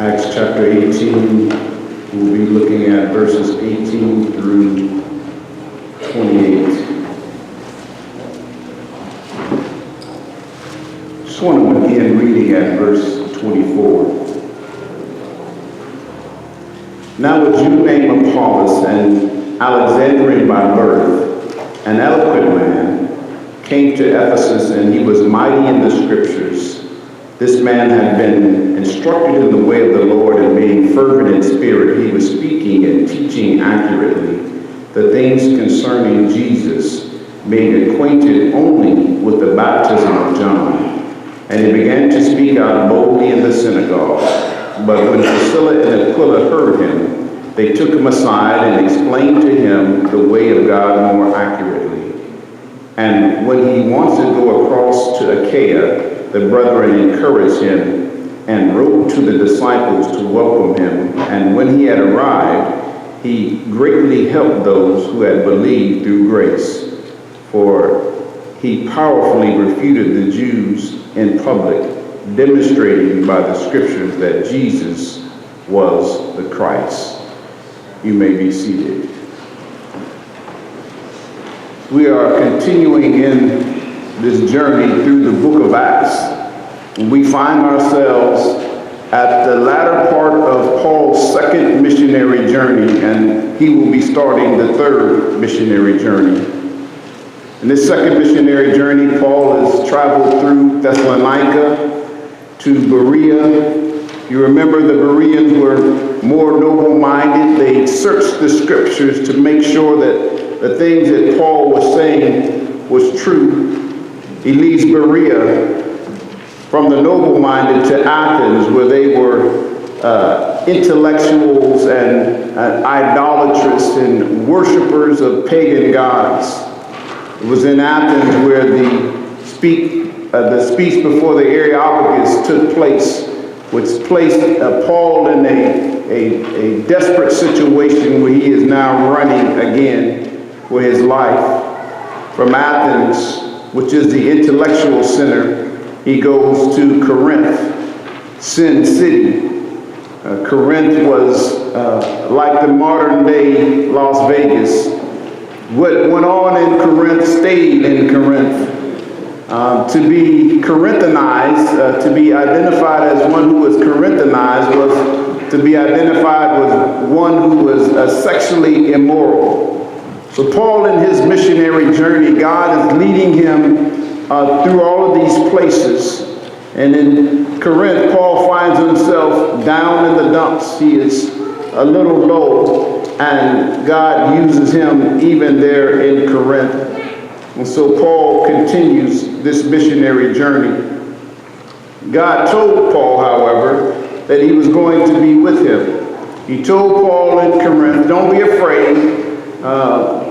Acts chapter 18, we'll be looking at verses 18 through 28. Just want to begin reading at verse 24. Now a Jew named Apollos, an Alexandrian by birth, an eloquent man, came to Ephesus, and he was mighty in the scriptures. This man had been instructed in the way of the Lord, and being fervent in spirit, he was speaking and teaching accurately the things concerning Jesus, being acquainted only with the baptism of John. And he began to speak out boldly in the synagogue. But when Priscilla and Aquila heard him, they took him aside and explained to him the way of God more accurately. And when he wanted to go across to Achaia, the brethren encouraged him and wrote to the disciples to welcome him. And when he had arrived, he greatly helped those who had believed through grace. For he powerfully refuted the Jews in public, demonstrating by the scriptures that Jesus was the Christ. You may be seated. We are continuing in this journey through the book of Acts. We find ourselves at the latter part of Paul's second missionary journey, and he will be starting the third missionary journey. In this second missionary journey, Paul has traveled through Thessalonica to Berea. You remember the Bereans were more noble-minded. They searched the scriptures to make sure that the things that Paul was saying was true. He leaves Berea from the noble-minded to Athens, where they were intellectuals and idolatrous and worshipers of pagan gods. It was in Athens where the speech before the Areopagus took place, which placed Paul in a desperate situation where he is now running again for his life. From Athens, which is the intellectual center, he goes to Corinth, Sin City. Corinth was like the modern day Las Vegas. What went on in Corinth stayed in Corinth. To be Corinthianized, to be identified as one who was Corinthianized, was to be identified with one who was sexually immoral. So Paul, in his missionary journey, God is leading him through all of these places. And in Corinth, Paul finds himself down in the dumps. He is a little low, and God uses him even there in Corinth. And so Paul continues this missionary journey. God told Paul, however, that he was going to be with him. He told Paul in Corinth, don't be afraid.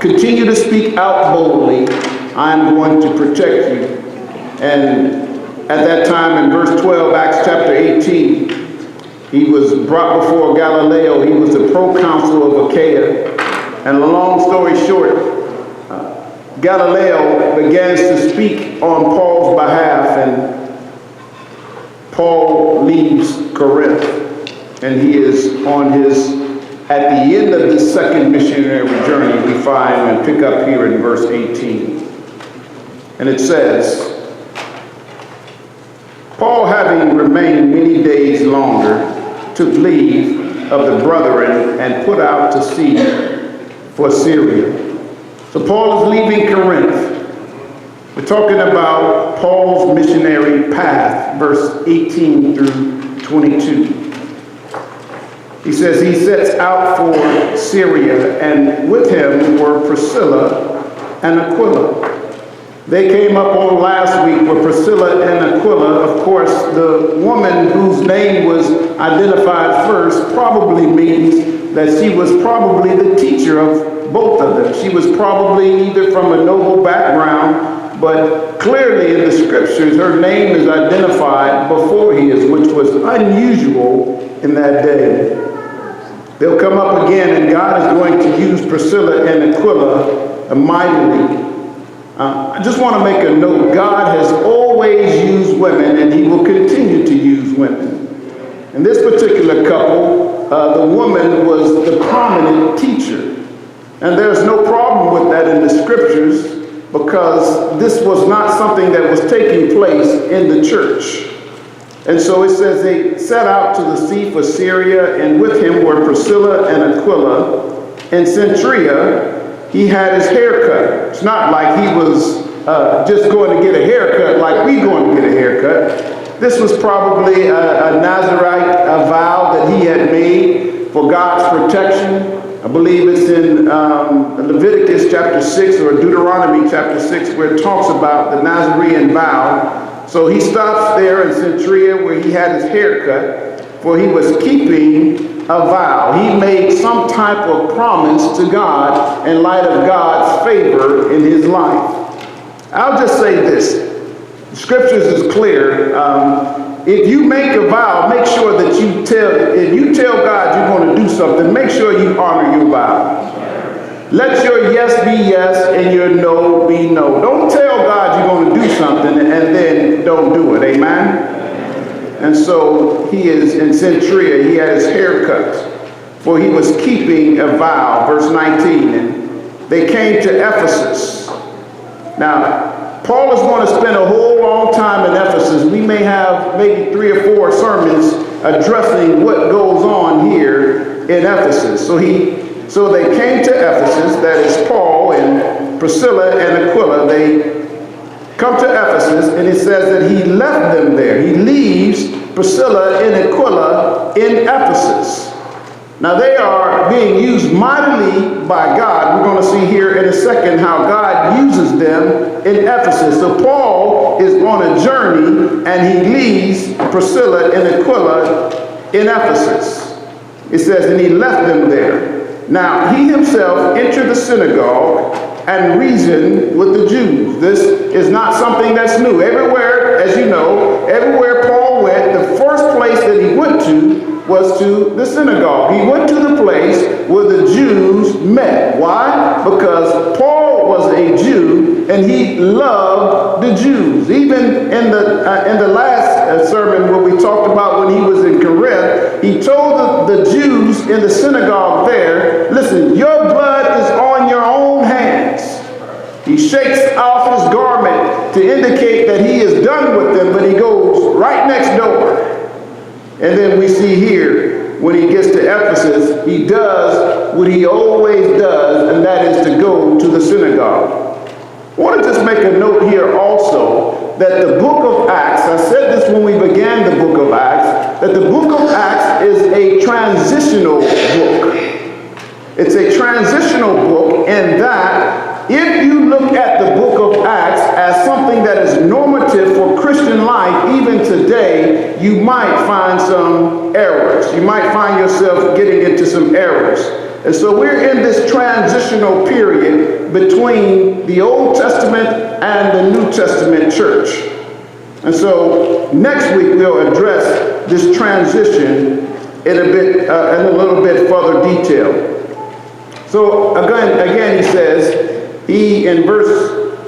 Continue to speak out boldly. I'm going to protect you. And at that time in verse 12, Acts chapter 18, he was brought before Galileo. He was the proconsul of Achaia. And a long story short, Galileo begins to speak on Paul's behalf, and Paul leaves Corinth, and he is on at the end of this second missionary journey. We find and pick up here in verse 18. And it says, Paul, having remained many days longer, took leave of the brethren and put out to sea for Syria. So Paul is leaving Corinth. We're talking about Paul's missionary path, verse 18 through 22. He says he sets out for Syria, and with him were Priscilla and Aquila. They came up on last week with Priscilla and Aquila. Of course, the woman whose name was identified first probably means that she was probably the teacher of both of them. She was probably either from a noble background, but clearly in the scriptures, her name is identified before his, which was unusual in that day. They'll come up again, and God is going to use Priscilla and Aquila mightily. I just want to make a note. God has always used women, and he will continue to use women. In this particular couple, the woman was the prominent teacher. And there's no problem with that in the scriptures, because this was not something that was taking place in the church. And so it says they set out to the sea for Syria, and with him were Priscilla and Aquila. In Centuria, he had his hair cut. It's not like he was just going to get a haircut like we going to get a haircut. This was probably a Nazarite vow that he had made for God's protection. I believe it's in Leviticus chapter 6 or Deuteronomy chapter 6 where it talks about the Nazarene vow. So he stops there in Centuria where he had his hair cut, for he was keeping a vow. He made some type of promise to God in light of God's favor in his life. I'll just say this. The scriptures is clear. If you make a vow, make sure that if you tell God you're going to do something, make sure you honor your vow. Let your yes be yes and your no be no. Don't tell God you're going to do something and then don't do it. Amen? And so he is in Centuria. He had his hair cut, for he was keeping a vow. Verse 19, and they came to Ephesus. Now, Paul is going to spend a whole long time in Ephesus. We may have maybe 3 or 4 sermons addressing what goes on here in Ephesus. So they came to Ephesus, that is Paul and Priscilla and Aquila. They come to Ephesus, and it says that he left them there. He leaves Priscilla and Aquila in Ephesus. Now they are being used mightily by God. We're going to see here in a second how God uses them in Ephesus. So Paul is on a journey, and he leaves Priscilla and Aquila in Ephesus. It says, and he left them there. Now he himself entered the synagogue and reasoned with the Jews. This is not something that's new. Everywhere, as you know, everywhere Paul went, the first place that he went to was to the synagogue. He went to the place where the Jews met. Why? Because Paul was a Jew and he loved the Jews. Even in the last sermon where we talked about when he was in Corinth, he told the Jews in the synagogue there, listen, your blood is on your own hands. He shakes off his garment to indicate that he is done with them, but he goes right next door. And then we see here, when he gets to Ephesus, he does what he always does, and that is to go to the synagogue. I want to just make a note here also that the book of Acts, I said this when we began the book of Acts, that the book of Acts is a transitional book. It's a transitional book in that if you look at the book of Acts as something that is normative for Christian life, even today, you might find some errors. You might find yourself getting into some errors. And so we're in this transitional period between the Old Testament and the New Testament church. And so next week we'll address this transition in a little bit further detail. So again he says, in verse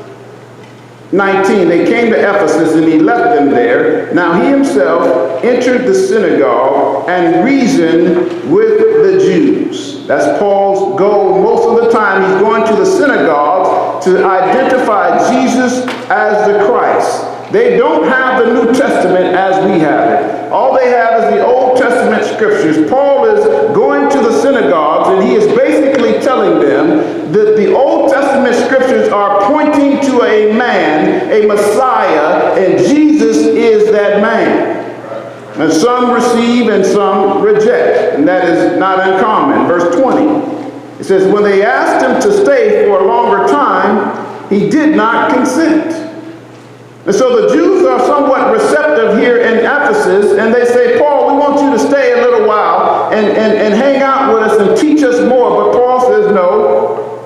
19, they came to Ephesus and he left them there. Now he himself entered the synagogue and reasoned with the Jews. That's Paul's goal most of the time. He's going to the synagogue to identify Jesus as the Christ. They don't have the New Testament as we have it. All they have is the Old Testament scriptures. Paul is going to the synagogues and he is basically telling them that the Old Testament scriptures are pointing to a man, a Messiah, and Jesus is that man. And some receive and some reject, and that is not uncommon. Verse 20, it says, when they asked him to stay for a longer time, he did not consent. And so the Jews are somewhat receptive here in Ephesus, and they say, Paul, we want you to stay a little while and hang out with us and teach us more. But Paul says, no,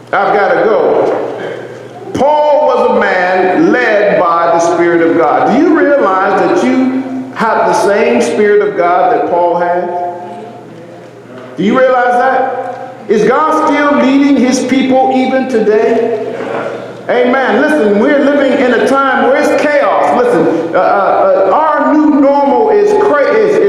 I've got to go. Paul was a man led by the Spirit of God. Do you realize that you have the same Spirit of God that Paul had? Do you realize that? Is God still leading his people even today? Amen. Listen, we're living in a time where it's chaos. Listen, our new normal is crazy.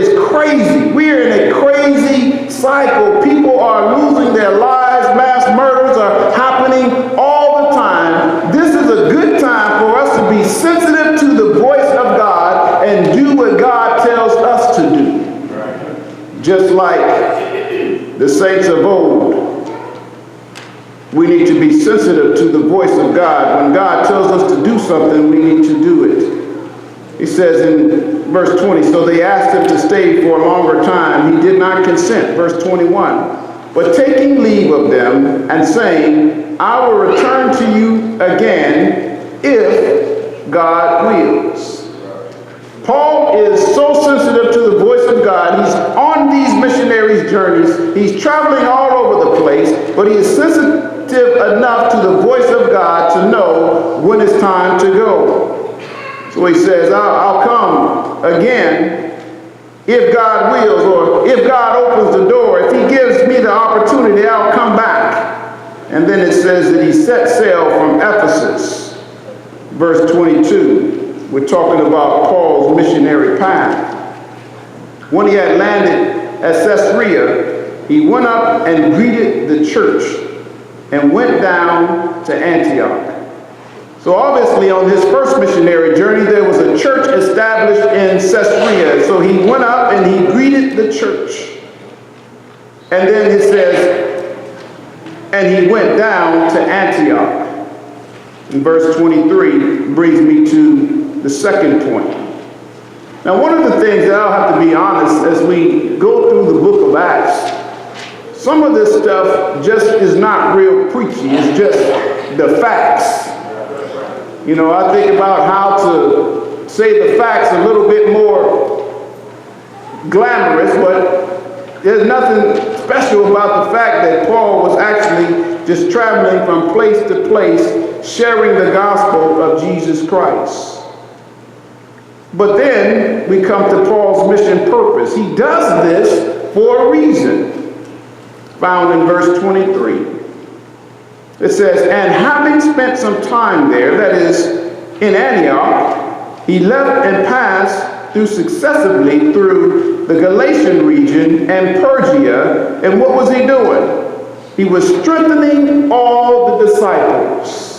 sensitive to the voice of God and do what God tells us to do. Just like the saints of old, we need to be sensitive to the voice of God. When God tells us to do something, we need to do it. He says in verse 20, so they asked him to stay for a longer time. He did not consent. Verse 21, but taking leave of them and saying, I will return to you again if God wills. Paul is so sensitive to the voice of God. He's on these missionaries' journeys. He's traveling all over the place, but he is sensitive enough to the voice of God to know when it's time to go. So he says, I'll come again if God wills, or if God opens the door. If he gives me the opportunity, I'll come back. And then it says that he set sail from Ephesus. Verse 22, we're talking about Paul's missionary path. When he had landed at Caesarea, he went up and greeted the church and went down to Antioch. So obviously on his first missionary journey, there was a church established in Caesarea. So he went up and he greeted the church. And then it says, and he went down to Antioch. And verse 23 brings me to the second point. Now, one of the things that I'll have to be honest, as we go through the book of Acts, some of this stuff just is not real preachy. It's just the facts. You know, I think about how to say the facts a little bit more glamorous, but there's nothing special about the fact that Paul was actually just traveling from place to place, sharing the gospel of Jesus Christ. But then we come to Paul's mission purpose. He does this for a reason, found in verse 23. It says, and having spent some time there, that is, in Antioch, he left and passed through successively through the Galatian region and Phrygia. And what was he doing? He was strengthening all the disciples.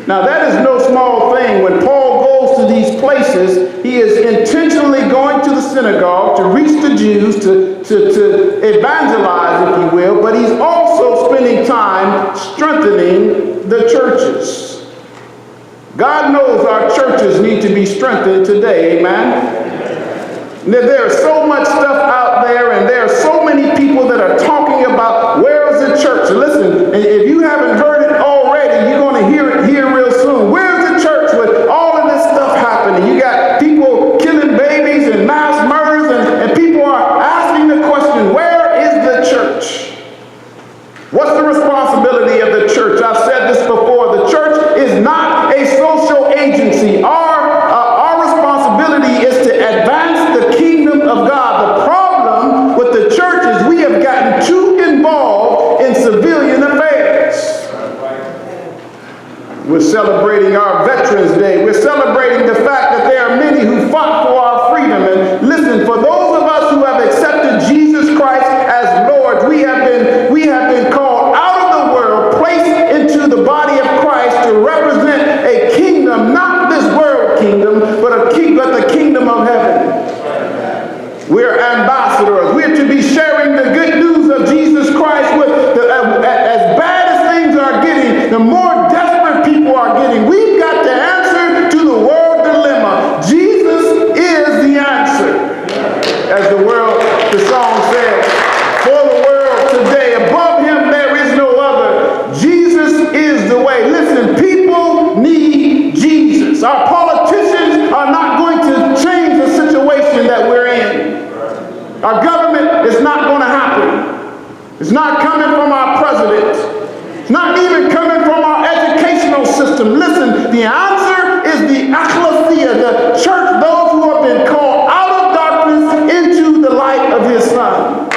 Now that is no small thing. When Paul goes to these places, he is intentionally going to the synagogue to reach the Jews, to evangelize, if you will, but he's also spending time strengthening the churches. God knows our churches need to be strengthened today, amen? There's so much stuff out there, and there are so many people that are talking about where is the church. Listen, if you haven't heard it already, you're going to hear it here real soon. Where's the church with all of this stuff happening? You got people killing babies and mass murders, and people are asking the question, where is the church? What's the responsibility of the church? I've said this before. The church is not a social agency. Our responsibility is to advance the kingdom of God. The problem with the church is we have gotten too involved in civilian affairs. We're celebrating our Veterans Day. We're celebrating the fact that there are many who fought for our freedom. And listen, for those of us who have accepted Jesus Christ as Lord, we have been called out of the world, placed into the body of Christ to represent a kingdom, not this world kingdom, but the kingdom of heaven. We're ambassadors. We're to be sharing the good news of Jesus Christ with as bad as things are getting, the more desperate people are getting. We've got to answer to the world dilemma. Jesus is the answer. As the song says, for the world today, above him there is no other. Jesus is the way. Listen, people need Jesus. Our politicians are not going to change the situation that we're in. Our government is not going to happen. It's not coming from our president. It's not even coming from our educational system. Listen, the answer is the ecclesia, the church, those who have been called out of darkness into the light of his Son.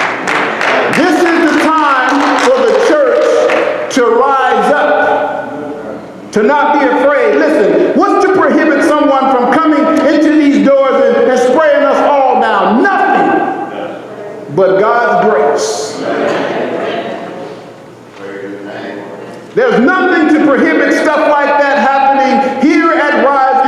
This is the time for the church to rise up, to not be afraid. Listen, what's to prohibit someone from coming into these doors and spraying us all down? Nothing but God's grace. There's nothing to prohibit stuff like that happening here at Rise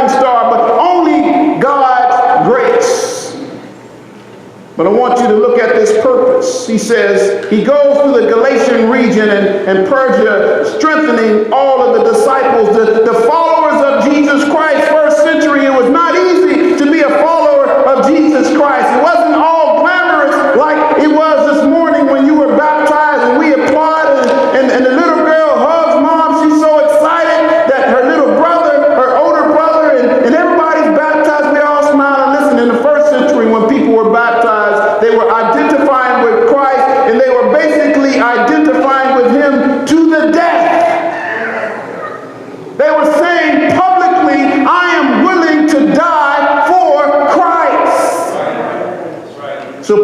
want you to look at this purpose. He says, he goes through the Galatian region and Persia, strengthening all of the disciples, the followers of Jesus Christ. First century, it was not easy to be a follower of Jesus Christ. It wasn't all glamorous like it was this morning when you were baptized and we applauded, and the little girl hugs mom. She's so excited that her little brother, her older brother, and everybody's baptized. We all smile and listen. In the first century, when people were baptized, they were identifying with Christ, and they were basically identifying with him to the death. They were saying publicly, I am willing to die for Christ. So